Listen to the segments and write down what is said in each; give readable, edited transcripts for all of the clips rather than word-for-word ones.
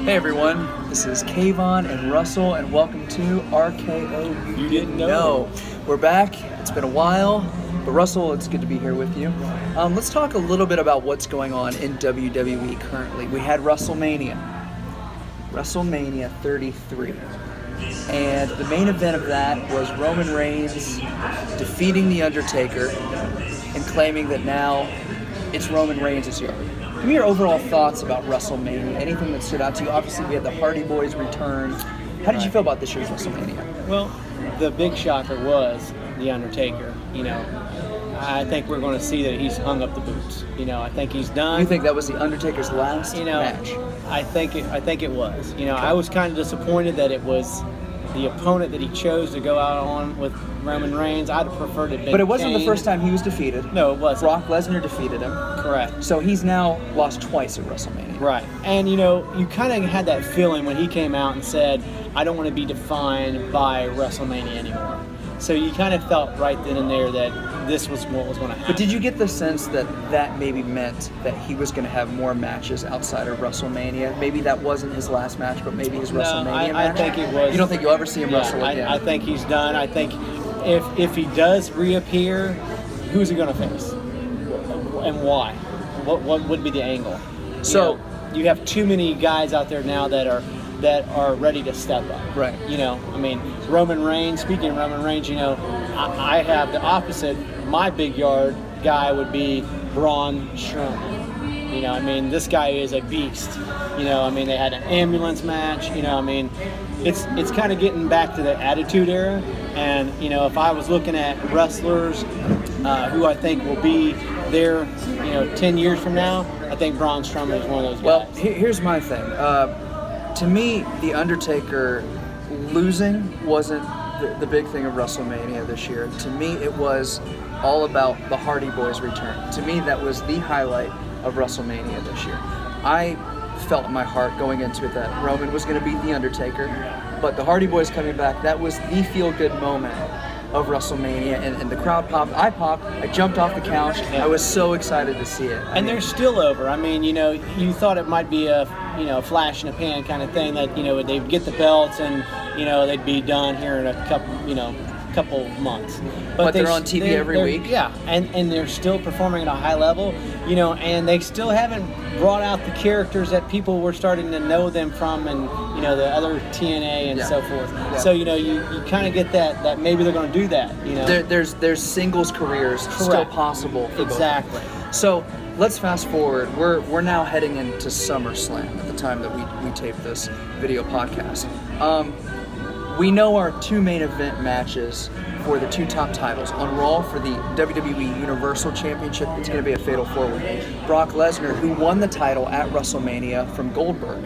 Hey everyone, this is Kayvon and Russell, and welcome to RKO. You didn't know. We're back. It's been a while, but Russell, it's good to be here with you. Let's talk a little bit about what's going on in WWE currently. We had WrestleMania 33, and the main event of that was Roman Reigns defeating The Undertaker and claiming that now it's Roman Reigns' yard. Give me your overall thoughts about WrestleMania. Anything that stood out to you? Obviously, we had the Hardy Boys return. How did you feel about this year's WrestleMania? Well, the big shocker was The Undertaker. I think we're going to see that he's hung up the boots. I think he's done. You think that was The Undertaker's last match? I think it was. Okay. I was kind of disappointed that it was the opponent that he chose to go out on with Roman Reigns. I'd have preferred it. But it wasn't the first time he was defeated. No, it wasn't. Brock Lesnar defeated him. Correct. So he's now lost twice at WrestleMania. Right. And, you kind of had that feeling when he came out and said, I don't want to be defined by WrestleMania anymore. So you kind of felt right then and there that this was what was going to happen. But did you get the sense that maybe meant that he was going to have more matches outside of WrestleMania? Maybe that wasn't his last match, but maybe his WrestleMania match? I think it was. You don't think you'll ever see him wrestle again? I think he's done. I think if he does reappear, who's he going to face? And why? What would be the angle? So you have too many guys out there now that are ready to step up. Right. Roman Reigns, speaking of Roman Reigns, I have the opposite. My big yard guy would be Braun Strowman. This guy is a beast. They had an ambulance match. It's kind of getting back to the Attitude Era. And, if I was looking at wrestlers who I think will be there, 10 years from now, I think Braun Strowman is one of those guys. Well, here's my thing. To me, The Undertaker losing wasn't the big thing of WrestleMania this year. To me, it was all about the Hardy Boys return. To me, that was the highlight of WrestleMania this year. I felt in my heart going into it that Roman was going to beat The Undertaker, but the Hardy Boys coming back, that was the feel-good moment of WrestleMania, and the crowd popped. I popped. I jumped off the couch. I was so excited to see it. And they're still over. You thought it might be a flash in a pan kind of thing that they'd get the belts and they'd be done here in a couple months. But they're on TV every week. Yeah, and they're still performing at a high level. And they still haven't brought out the characters that people were starting to know them from, and the other TNA and so forth. Yeah. So you kind of get that maybe they're going to do that. There's singles careers still possible for exactly. Both. So let's fast forward. We're now heading into SummerSlam at the time that we tape this video podcast. We know our two main event matches for the two top titles. On Raw for the WWE Universal Championship, it's going to be a fatal four-way. Brock Lesnar, who won the title at WrestleMania from Goldberg,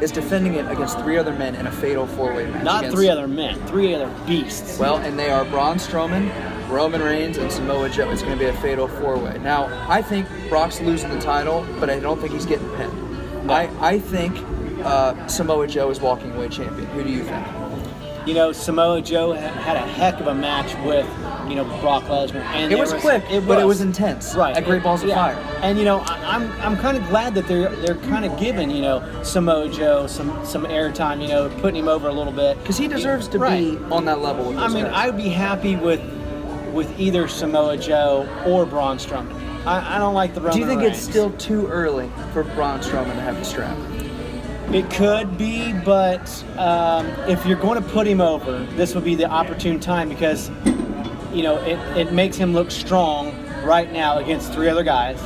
is defending it against three other men in a fatal four-way match. Not three other men, three other beasts. Well, and they are Braun Strowman, Roman Reigns, and Samoa Joe. It's going to be a fatal four-way. Now, I think Brock's losing the title, but I don't think he's getting pinned. No. I think Samoa Joe is walking away champion. Who do you think? Samoa Joe had a heck of a match with, Brock Lesnar. And it was quick, but it was intense. Right. At Great Balls of Fire. And, I'm kind of glad that they're kind of giving, Samoa Joe some airtime, putting him over a little bit. Because he deserves to be on that level with those guys. I would be happy with either Samoa Joe or Braun Strowman. I don't like the Roman Reigns. Do you think it's still too early for Braun Strowman to have the strap? It could be, but if you're going to put him over, this would be the opportune time because, it makes him look strong right now against three other guys.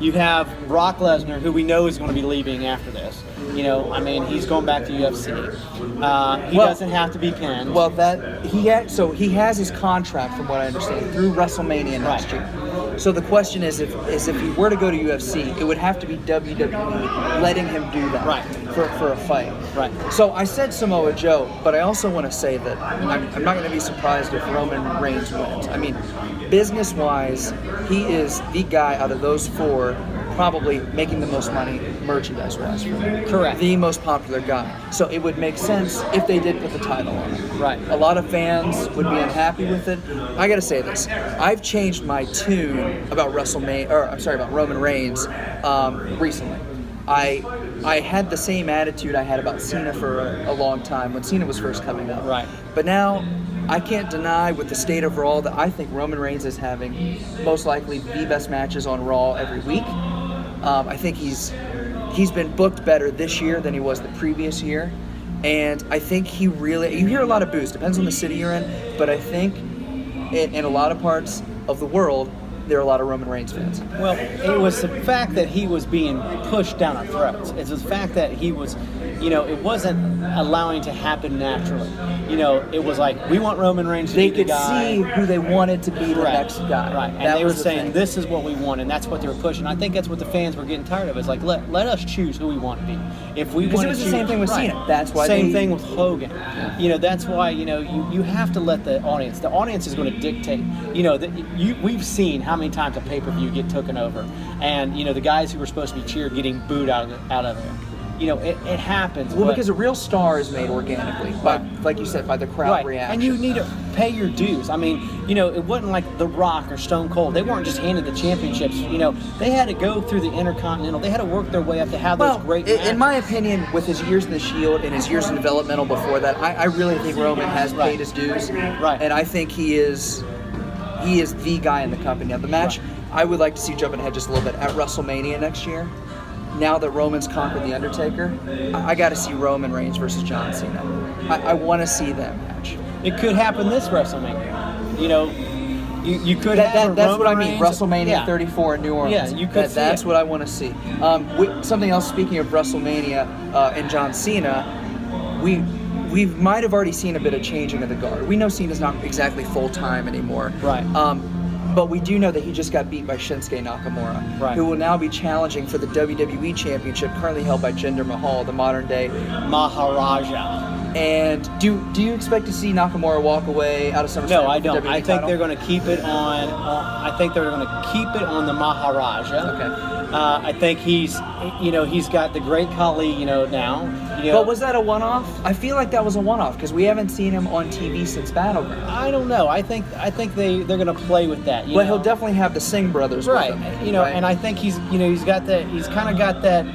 You have Brock Lesnar, who we know is going to be leaving after this. He's going back to UFC. He doesn't have to be pinned. Well, he has his contract, from what I understand, through WrestleMania next year. So the question is if he were to go to UFC, it would have to be WWE letting him do that for a fight. Right. So I said Samoa Joe, but I also want to say that I'm not going to be surprised if Roman Reigns wins. Business-wise, he is the guy out of those four probably making the most money merchandise-wise for him. Correct. The most popular guy. So it would make sense if they did put the title on him. Right. A lot of fans would be unhappy with it. I got to say this. I've changed my tune about Roman Reigns recently. I had the same attitude I had about Cena for a long time when Cena was first coming up. Right. But now, I can't deny with the state of Raw that I think Roman Reigns is having most likely the best matches on Raw every week. I think he's been booked better this year than he was the previous year. And I think he really, you hear a lot of boos, depends on the city you're in, but I think in a lot of parts of the world, there are a lot of Roman Reigns fans. Well, it was the fact that he was being pushed down our throats. It's the fact that he was, it wasn't allowing to happen naturally. It was like, we want Roman Reigns to be the guy. They could see who they wanted to be the Right. next guy. Right, and That they were was the saying, thing. this is what we want, and that's what they were pushing. I think that's what the fans were getting tired of. It's like, let us choose who we want to be. If we Because want it was to the same thing with right. Cena. That's why Same they- thing with Hogan. That's why, you have to let the audience is going to dictate. We've seen how many times a pay-per-view get taken over, and the guys who were supposed to be cheered getting booed out of there. It happens. Well, but- because a real star is made organically, by, like you said, by the crowd right. reaction. And you need to pay your dues. I mean, it wasn't like The Rock or Stone Cold. They weren't just handed the championships. They had to go through the Intercontinental. They had to work their way up to have those great matches. in my opinion, with his years in the Shield and his years in developmental before that, I really think Roman has Right. paid his dues. Right. And I think he is the guy in the company. Now, the match I would like to see, jumping ahead just a little bit, at WrestleMania next year. Now that Roman's conquered The Undertaker, I got to see Roman Reigns versus John Cena. I want to see that match. It could happen this WrestleMania. You could have That's Roman what I mean. Reigns- WrestleMania yeah. 34 in New Orleans. Yeah, you could see That's it. what I want to see. Something else. Speaking of WrestleMania and John Cena, we might have already seen a bit of changing of the guard. We know Cena's not exactly full time anymore. Right. But we do know that he just got beat by Shinsuke Nakamura, Right. who will now be challenging for the WWE Championship, currently held by Jinder Mahal, the modern day. Maharaja. And do you expect to see Nakamura walk away out of SummerSlam? No, I with the don't. WWE I think title? they're going to keep it on. I think they're going to keep it on the Maharaja. Okay. I think he's got the Great Khali, now. But was that a one-off? I feel like that was a one-off because we haven't seen him on TV since Battleground. I don't know. I think they're going to play with that. But he'll definitely have the Singh brothers right. with him. Right? And I think he's kind of got that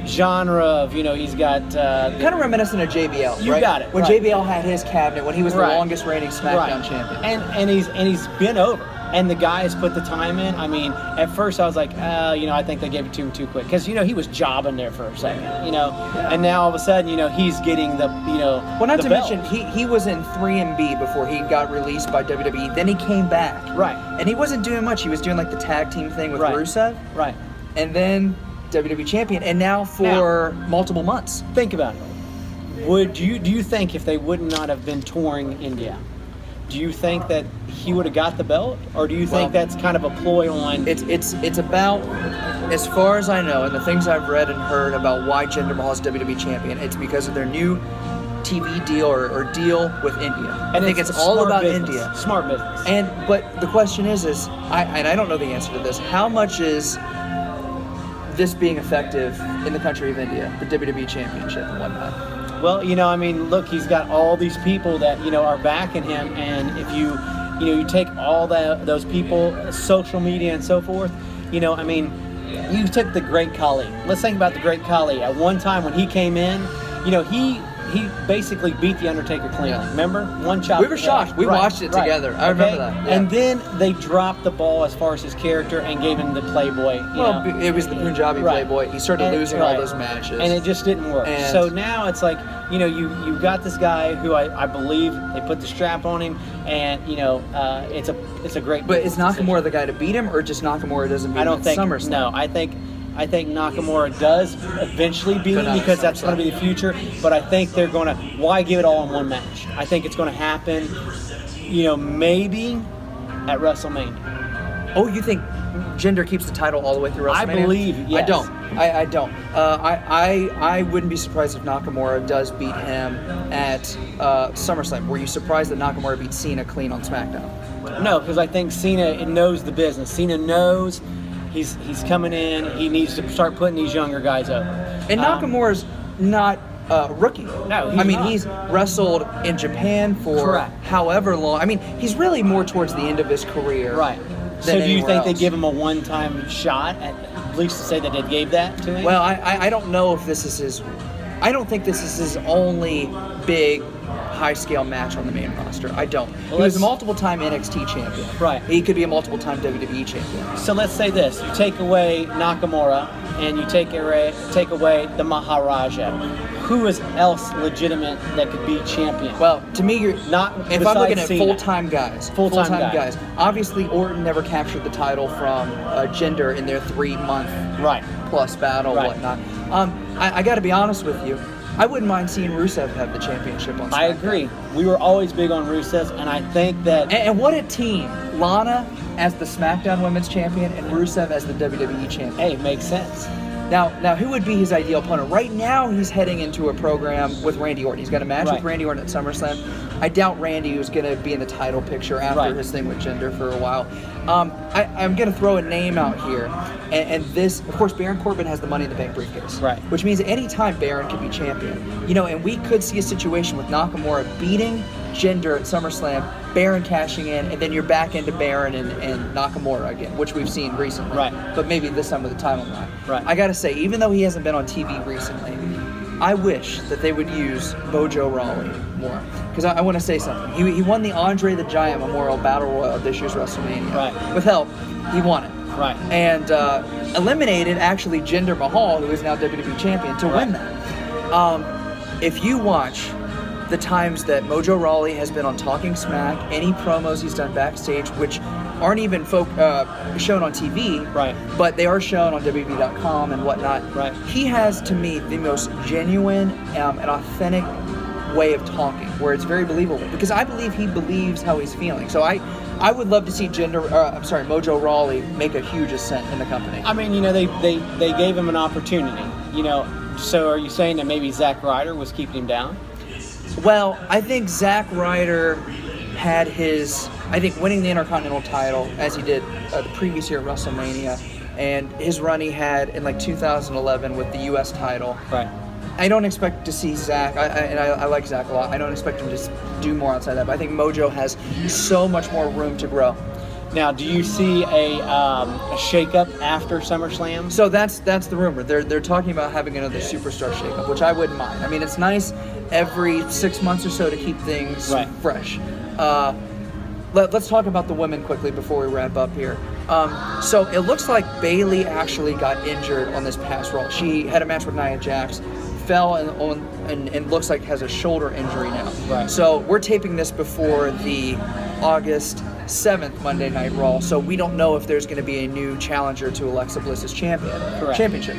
genre of he's got kind of reminiscent of JBL. You right? got it, When right. JBL had his cabinet, when he was the Right. longest reigning SmackDown right. champion. And he's been over. And the guys put the time in. I mean, at first I was like, I think they gave it to him too quick because he was jobbing there for a second, and now all of a sudden, he's getting the, Well, not the to belt. mention, he was in 3MB before he got released by WWE. Then he came back. Right. And he wasn't doing much. He was doing like the tag team thing with Right. Rusev. Right. And then WWE champion. And now for multiple months. Think about it. Do you think if they would not have been touring India, do you think that he would have got the belt, or do you think Well, that's kind of a ploy on? It's about, as far as I know, and the things I've read and heard about why Jinder Mahal is WWE champion, it's because of their new TV deal or deal with India. I think it's all smart about business. India. Smart business. But the question is I don't know the answer to this. How much is this being effective in the country of India, the WWE championship and whatnot? Well, look, he's got all these people that are backing him, and if you take all those people, social media and so forth, you took the Great Khali. Let's think about the Great Khali. At one time when he came in, he basically beat the Undertaker clean. Yeah. Remember? One chop. We were shocked. We watched it together. I remember that. Yeah. And then they dropped the ball as far as his character and gave him the Playboy. It was the Punjabi Right. Playboy. He started And- losing all right. those matches. And it just didn't work. And- So now it's like, you got this guy who I believe they put the strap on him, and it's a great. But is business Nakamura the guy to beat him, or just Nakamura doesn't beat I him don't at think. SummerSlam? No, I think Nakamura does eventually beat But him not because at that's going to be SummerSlam. the future. But I think they're going to. Why give it all in one match? I think it's going to happen. Maybe at WrestleMania. Oh, you think Jinder keeps the title all the way through WrestleMania? I believe, yes. I don't. I don't. I wouldn't be surprised if Nakamura does beat him at SummerSlam. Were you surprised that Nakamura beat Cena clean on SmackDown? No, because I think Cena knows the business. Cena knows he's coming in. He needs to start putting these younger guys over. And Nakamura's not a rookie. No, he's not. He's wrestled in Japan for Correct. however long. He's really more towards the end of his career. Right. than So do you anywhere think they else. give him a one-time shot at least to say that they gave that to him? Well, I don't know if this is his. I don't think this is his only big high-scale match on the main roster. I don't. Well, he was a multiple-time NXT champion. Right. He could be a multiple-time WWE champion. So let's say this: you take away Nakamura and you take away the Maharaja. Who is else legitimate that could be champion? Well, to me, you're Not If I'm looking at besides Cena. full-time guys, Full-time guys. Obviously, Orton never captured the title from Jinder in their 3-month Right. plus battle, Right. whatnot. I got to be honest with you. I wouldn't mind seeing Rusev have the championship on SmackDown. I agree. We were always big on Rusev, and I think that And what a team! Lana as the SmackDown Women's Champion and Rusev as the WWE Champion. hey, it makes sense. Now, who would be his ideal opponent? Right now, he's heading into a program with Randy Orton. He's got a match with Right. Randy Orton at SummerSlam. I doubt Randy was going to be in the title picture after Right. his thing with Jinder for a while. I'm going to throw a name out here. And this, of course, Baron Corbin has the Money in the Bank briefcase. Right. Which means any time Baron could be champion. And we could see a situation with Nakamura beating Jinder at SummerSlam, Baron cashing in, and then you're back into Baron and Nakamura again, which we've seen recently. Right. But maybe this time with the timeline. Right. I gotta say, even though he hasn't been on TV recently, I wish that they would use Mojo Rawley more. Because I want to say something. He won the Andre the Giant Memorial Battle Royal this year's WrestleMania. Right. With help, he won it. Right. And eliminated actually Jinder Mahal, who is now WWE champion, to win that. If you watch the times that Mojo Rawley has been on Talking Smack, any promos he's done backstage, which aren't even shown on TV, Right. but they are shown on WWE.com and whatnot. Right. He has, to me, the most genuine and authentic way of talking, where it's very believable. Because I believe he believes how he's feeling. So I would love to see Mojo Rawley make a huge ascent in the company. I mean, they gave him an opportunity. So are you saying that maybe Zack Ryder was keeping him down? Well, I think Zack Ryder had winning the Intercontinental title, as he did the previous year at WrestleMania, and his run he had in 2011 with the U.S. title. Right. I don't expect to see Zack, I like Zack a lot. I don't expect him to do more outside that, but I think Mojo has so much more room to grow. Now, do you see a shakeup after SummerSlam? So that's the rumor. They're talking about having another superstar shakeup, which I wouldn't mind. I mean, it's nice every 6 months or so to keep things fresh. Let's talk about the women quickly before we wrap up here. So it looks like Bayley actually got injured on this past Raw. She had a match with Nia Jax, fell and looks like has a shoulder injury now. Right. So we're taping this before the August 7th Monday Night Raw, so we don't know if there's going to be a new challenger to Alexa Bliss's championship.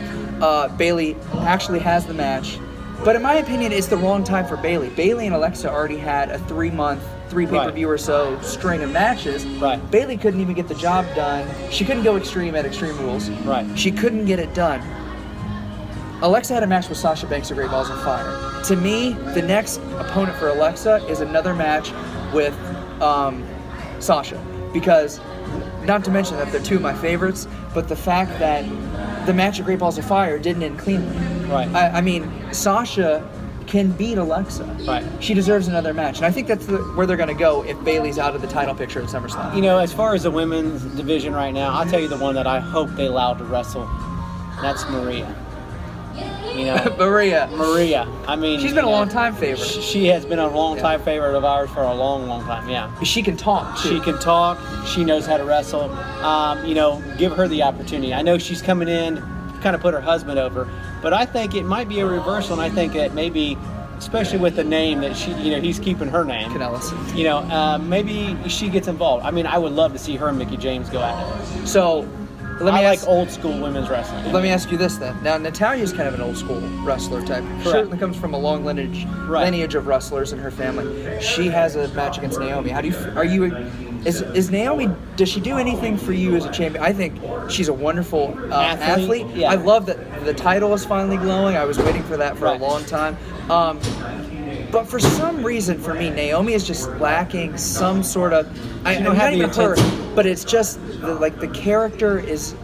Bayley actually has the match, but in my opinion, it's the wrong time for Bayley. Bayley and Alexa already had a 3-month, 3 pay-per-view or so string of matches. Right. Bayley couldn't even get the job done. She couldn't go extreme at Extreme Rules. Right. She couldn't get it done. Alexa had a match with Sasha Banks at Great Balls of Fire. To me, the next opponent for Alexa is another match with Sasha, because not to mention that they're two of my favorites, but the fact that the match at Great Balls of Fire didn't end cleanly. Right. I mean, Sasha can beat Alexa. Right. She deserves another match, and I think that's where they're going to go if Bayley's out of the title picture at SummerSlam. As far as the women's division right now, I'll tell you the one that I hope they allow to wrestle. That's Maria. Maria. I mean, she's been a long time favorite. She has been a long time favorite of ours for a long, long time. Yeah. She can talk too. She can talk. She knows how to wrestle. Give her the opportunity. I know she's coming in, kind of put her husband over, but I think it might be a reversal, and I think that maybe, especially with the name that he's keeping her name. Kanellis. Maybe she gets involved. I mean, I would love to see her and Mickie James go at it. So. I like old school women's wrestling. Let me ask you this then. Now, Natalia's kind of an old school wrestler type. She certainly comes from a long lineage of wrestlers in her family. She has a match against Naomi. Is Naomi, does she do anything for you as a champion? I think she's a wonderful athlete. Yeah. I love that the title is finally glowing. I was waiting for that for a long time. But for some reason, for me, Naomi is just lacking some sort of. I'm not even her, but it's just the character is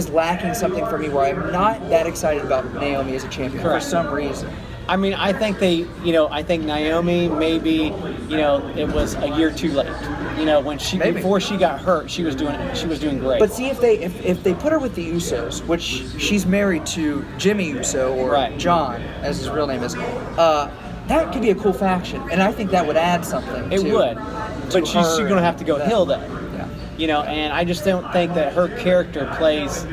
lacking something for me where I'm not that excited about Naomi as a champion for some reason. I mean, I think I think Naomi maybe, it was a year too late. You know, when Maybe. before she got hurt, she was doing great. But see, if they put her with the Usos, which she's married to Jimmy Uso or Right. John, as his real name is, that could be a cool faction, and I think that would add something. It would, but she's her going to have to go and heel them. then. Yeah. You know, and I just don't think that her character plays.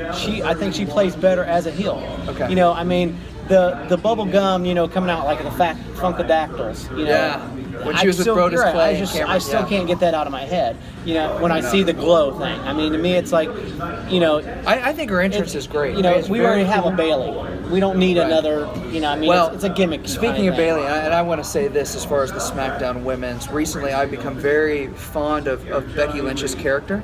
I think she plays better as a heel. Okay. You know, I mean, the bubble gum, you know, coming out like the Funkadactyls. You know, Yeah. When she was with Brodus you're Clay right, and Cameron, I still yeah. can't get that out of my head. You know, when I see the glow thing. I mean, to me, it's like, you know, I think her entrance is great. You know, It's we very already have cool. a Bailey. We don't need Right. another. You know, I mean, Well, it's a gimmick. Speaking of Bailey, and I want to say this as far as the SmackDown women's, recently I've become very fond of Becky Lynch's character.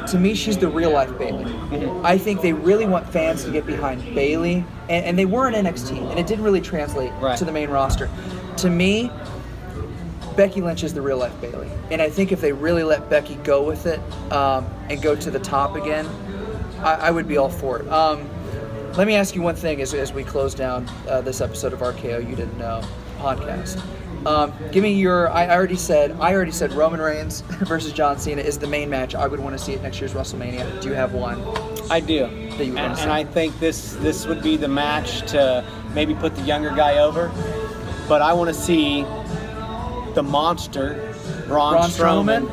To me, she's the real life Bailey. Mm-hmm. I think they really want fans to get behind Bailey, and they were in NXT, and it didn't really translate Right. to the main roster. To me, Becky Lynch is the real life Bailey, and I think if they really let Becky go with it and go to the top again, I would be all for it. Let me ask you one thing as we close down this episode of RKO You Didn't Know podcast. Give me your. I already said Roman Reigns versus John Cena is the main match. I would want to see it next year's WrestleMania. Do you have one? I do. That you wanna see. And I think this would be the match to maybe put the younger guy over. But I want to see the monster, Braun Strowman,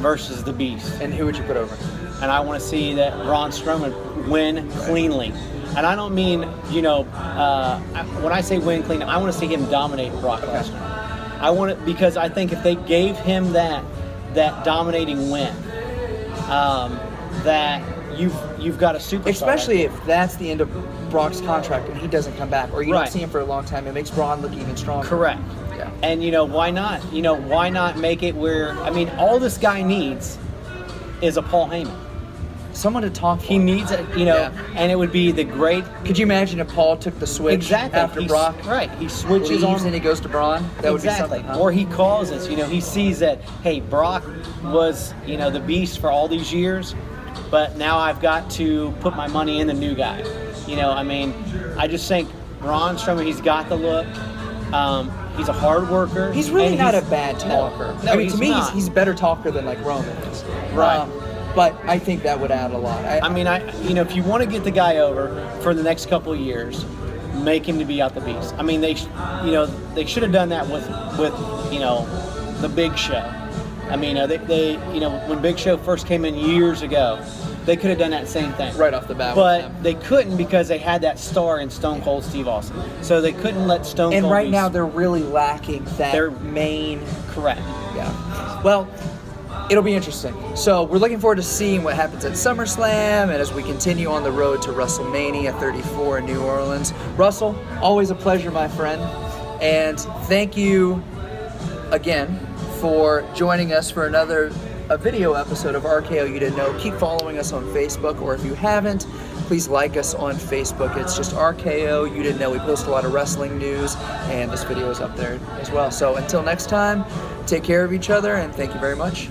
versus the Beast. And who would you put over? And I want to see that Braun Strowman win cleanly. And I don't mean, you know, when I say win clean, I want to see him dominate Brock Lesnar. I want it because I think if they gave him that dominating win, that you've got a superstar. Especially if that's the end of Brock's contract and he doesn't come back, or you Right. don't see him for a long time. It makes Braun look even stronger. Correct. Yeah. And you know, why not? You know, why not make it where, I mean, all this guy needs is a Paul Heyman. Someone to talk. He needs it, you know, Yeah. and it would be the great. Could you imagine if Paul took the switch Exactly. after He's- Brock Right. He switches leaves on. and he goes to Braun? That would be Exactly. something. Huh? Or he calls us, you know, he sees that, hey, Brock was, you know, the beast for all these years, but now I've got to put my money in the new guy. You know, I mean, I just think Braun Strowman, he's got the look. He's a hard worker. He's really and not a bad talker. No, I mean, to me, not. he's a better talker than like Roman is. Right. But I think that would add a lot. I mean, you know, if you want to get the guy over for the next couple of years, make him to be out the beast. I mean, they should have done that with you know, the Big Show. I mean, they you know, when Big Show first came in years ago, they could have done that same thing right off the bat. but with him. they couldn't because they had that star in Stone Cold Steve Austin. So they couldn't let Stone Cold. And right be now they're really lacking that They're- main. correct. Yeah. Well, it'll be interesting. So we're looking forward to seeing what happens at SummerSlam and as we continue on the road to WrestleMania 34 in New Orleans. Russell, always a pleasure, my friend. And thank you again for joining us for a video episode of RKO You Didn't Know. Keep following us on Facebook, or if you haven't, please like us on Facebook. It's just RKO You Didn't Know. We post a lot of wrestling news, and this video is up there as well. So until next time, take care of each other, and thank you very much.